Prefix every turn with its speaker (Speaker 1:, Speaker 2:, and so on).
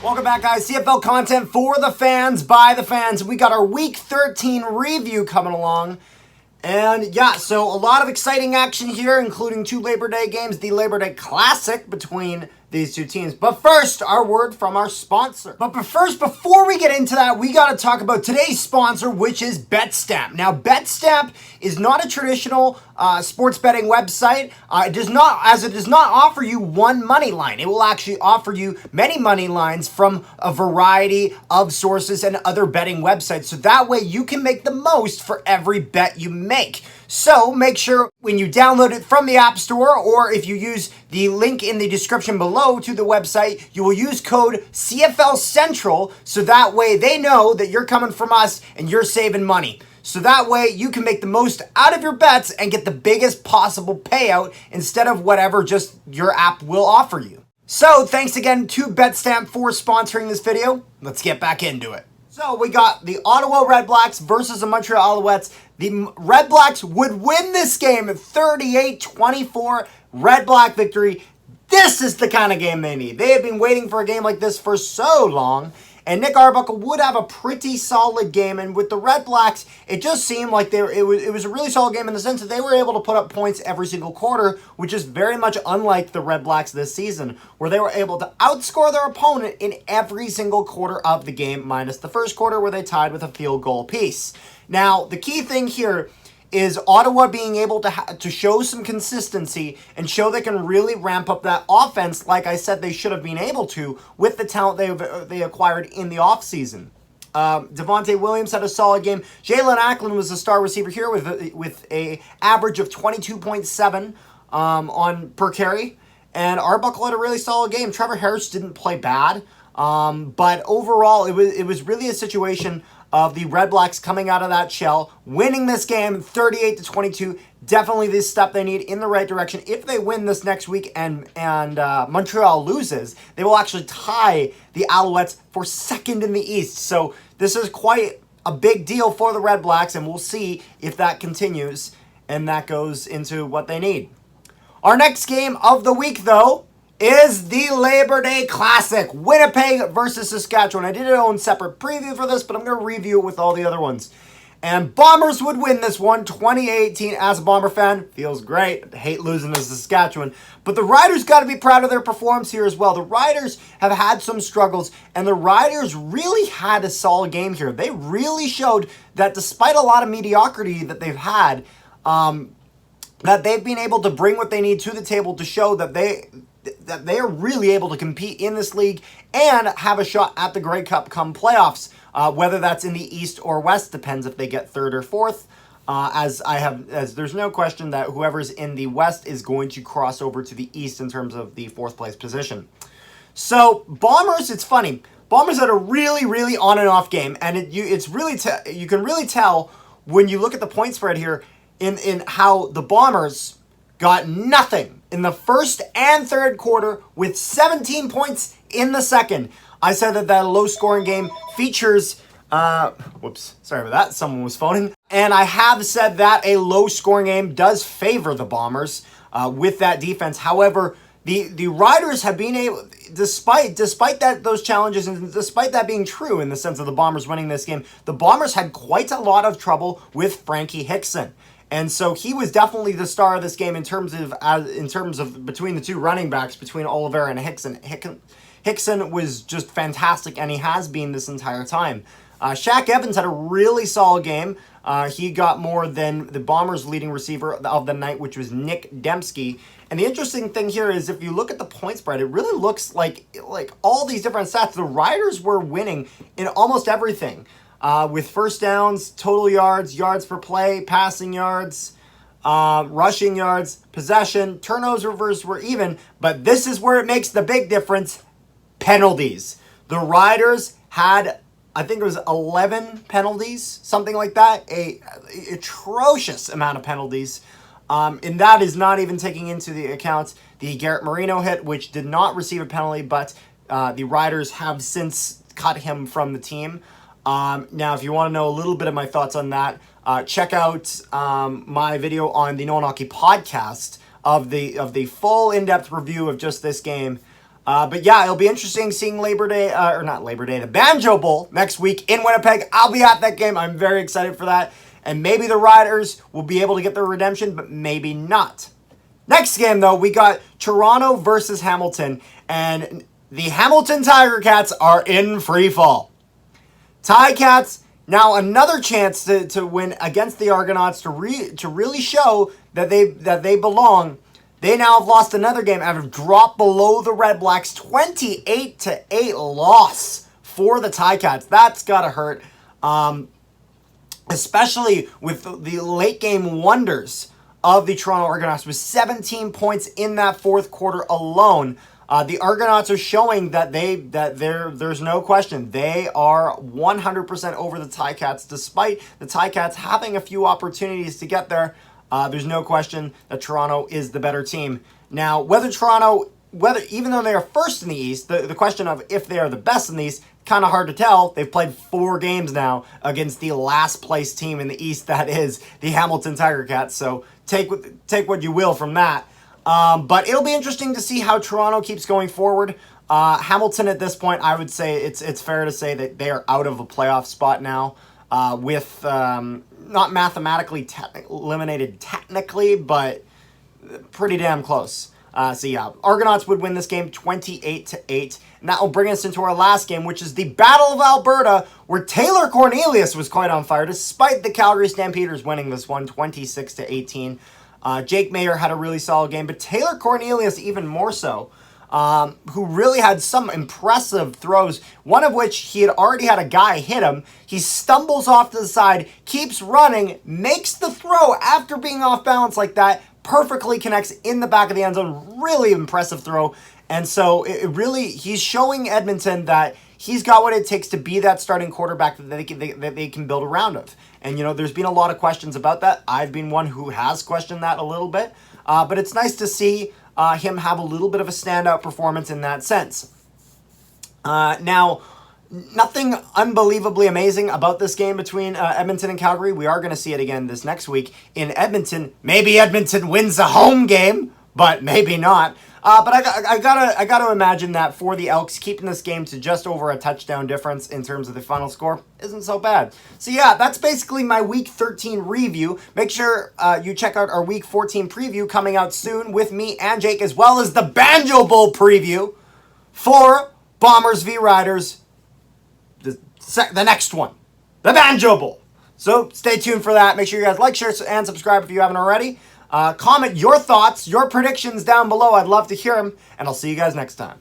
Speaker 1: Welcome back, guys. CFL content for the fans, by the fans. We got our Week 13 review coming along. And yeah, so a lot of exciting action here, including 2 Labor Day games, the Labor Day Classic between these two teams. But first, our word from our sponsor. But first, before we get into that, we got to talk about today's sponsor, which is BetStamp. Now, BetStamp is not a traditional sports betting website. It does not offer you one money line. It will actually offer you many money lines from a variety of sources and other betting websites. So that way you can make the most for every bet you make. So make sure when you download it from the App Store, or if you use the link in the description below to the website, you will use code CFL Central, so that way they know that you're coming from us and you're saving money. So that way you can make the most out of your bets and get the biggest possible payout instead of whatever just your app will offer you. So thanks again to BetStamp for sponsoring this video. Let's get back into it. So we got the Ottawa Red Blacks versus the Montreal Alouettes. The Red Blacks would win this game 38-24, Red Black victory. This is the kind of game they need. They have been waiting for a game like this for so long. And Nick Arbuckle would have a pretty solid game. And with the Red Blacks, it just seemed like it was a really solid game in the sense that they were able to put up points every single quarter, which is very much unlike the Red Blacks this season, where they were able to outscore their opponent in every single quarter of the game, minus the first quarter where they tied with a field goal apiece. Now, the key thing here is Ottawa being able to show some consistency and show they can really ramp up that offense like I said they should have been able to with the talent they acquired in the offseason. Devontae Williams had a solid game. Jalen Acklin was the star receiver here with a average of 22.7 on per carry. And Arbuckle had a really solid game. Trevor Harris didn't play bad. But overall, it was really a situation of the Red Blacks coming out of that shell, winning this game 38-22. Definitely the step they need in the right direction. If they win this next week and Montreal loses, they will actually tie the Alouettes for second in the East. So this is quite a big deal for the Red Blacks, and we'll see if that continues and that goes into what they need. Our next game of the week, though, is the Labor Day Classic, Winnipeg versus Saskatchewan. I did an own separate preview for this, but I'm going to review it with all the other ones. And Bombers would win this one, 2018. As a Bomber fan, feels great. I hate losing to Saskatchewan. But the Riders got to be proud of their performance here as well. The Riders have had some struggles, and the Riders really had a solid game here. They really showed that despite a lot of mediocrity that they've had, that they've been able to bring what they need to the table to show that they are really able to compete in this league and have a shot at the Grey Cup come playoffs, whether that's in the East or West, depends if they get third or fourth. As there's no question that whoever's in the West is going to cross over to the East in terms of the fourth place position. So Bombers, it's funny. Bombers had a really, really on and off game, and you can really tell when you look at the point spread here in how the Bombers got nothing in the first and third quarter with 17 points in the second. I said that low-scoring game features... whoops, sorry about that. Someone was phoning. And I have said that a low-scoring game does favor the Bombers with that defense. However, the Riders have been able... Despite those challenges and despite that being true in the sense of the Bombers winning this game, the Bombers had quite a lot of trouble with Frankie Hickson. And so he was definitely the star of this game in terms of between the two running backs, between Oliveira and Hickson. Hickson was just fantastic, and he has been this entire time. Shaq Evans had a really solid game. He got more than the Bombers' leading receiver of the night, which was Nick Dembski. And the interesting thing here is if you look at the point spread, it really looks like all these different stats, the Riders were winning in almost everything. With first downs, total yards, yards per play, passing yards, rushing yards, possession, turnovers were even, but this is where it makes the big difference, penalties. The Riders had, I think it was 11 penalties, something like that, a atrocious amount of penalties, and that is not even taking into the account the Garrett Marino hit, which did not receive a penalty, but the Riders have since cut him from the team. Now, if you want to know a little bit of my thoughts on that, check out my video on the No One Hockey podcast of the full in-depth review of just this game. But yeah, it'll be interesting seeing the Banjo Bowl next week in Winnipeg. I'll be at that game. I'm very excited for that. And maybe the Riders will be able to get their redemption, but maybe not. Next game, though, we got Toronto versus Hamilton. And the Hamilton Tiger Cats are in free fall. Ticats, now another chance to win against the Argonauts to really show that they belong. They now have lost another game and have dropped below the Red Blacks. 28-8 loss for the Ticats. That's gotta hurt, especially with the late game wonders of the Toronto Argonauts with 17 points in that fourth quarter alone. The Argonauts are showing that there's no question. They are 100% over the Ticats, despite the Ticats having a few opportunities to get there. There's no question that Toronto is the better team. Now, even though they are first in the East, the question of if they are the best in the East, kind of hard to tell. They've played 4 games now against the last place team in the East, that is the Hamilton Tiger Cats. So take what you will from that. But it'll be interesting to see how Toronto keeps going forward. Hamilton at this point, I would say it's fair to say that they are out of a playoff spot now, with not mathematically eliminated technically, but pretty damn close. So yeah, Argonauts would win this game 28-8. And that will bring us into our last game, which is the Battle of Alberta, where Taylor Cornelius was quite on fire, despite the Calgary Stampeders winning this one 26-18. Jake Mayer had a really solid game, but Taylor Cornelius even more so, who really had some impressive throws, one of which he had already had a guy hit him. He stumbles off to the side, keeps running, makes the throw after being off balance like that, perfectly connects in the back of the end zone. Really impressive throw. And so he's showing Edmonton that he's got what it takes to be that starting quarterback that they can build around of. And, there's been a lot of questions about that. I've been one who has questioned that a little bit. But it's nice to see him have a little bit of a standout performance in that sense. Now, nothing unbelievably amazing about this game between Edmonton and Calgary. We are going to see it again this next week in Edmonton. Maybe Edmonton wins the home game, but maybe not. But I gotta imagine that for the Elks, keeping this game to just over a touchdown difference in terms of the final score isn't so bad. So yeah, that's basically my Week 13 review. Make sure you check out our Week 14 preview coming out soon with me and Jake, as well as the Banjo Bowl preview for Bombers v Riders, the next one, the Banjo Bowl. So stay tuned for that. Make sure you guys like, share, and subscribe if you haven't already. Comment your thoughts, your predictions down below. I'd love to hear them, and I'll see you guys next time.